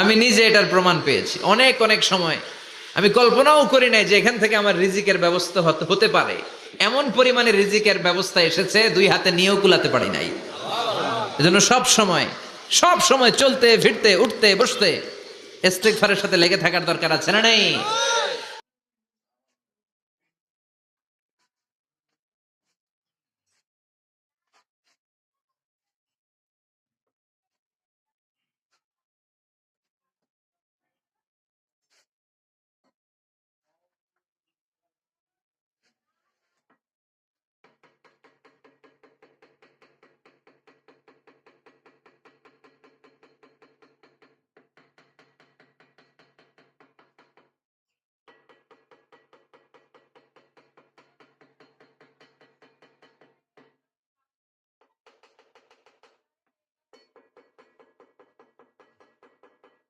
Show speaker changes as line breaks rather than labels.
আমি নিজে এটার প্রমাণ পেয়েছি। অনেক অনেক সময় আমি কল্পনাও করি নাই যে এখান থেকে আমার রিজিকের ব্যবস্থা হতে পারে। এমন পরিমাণে রিজিকের ব্যবস্থা এসেছে, দুই হাতে নিয়েও কুলাতে পারি নাই। এজন্য সব সময় চলতে ফিরতে উঠতে বসতে ইস্তিগফারের সাথে লেগে থাকার দরকার আছে না নেই?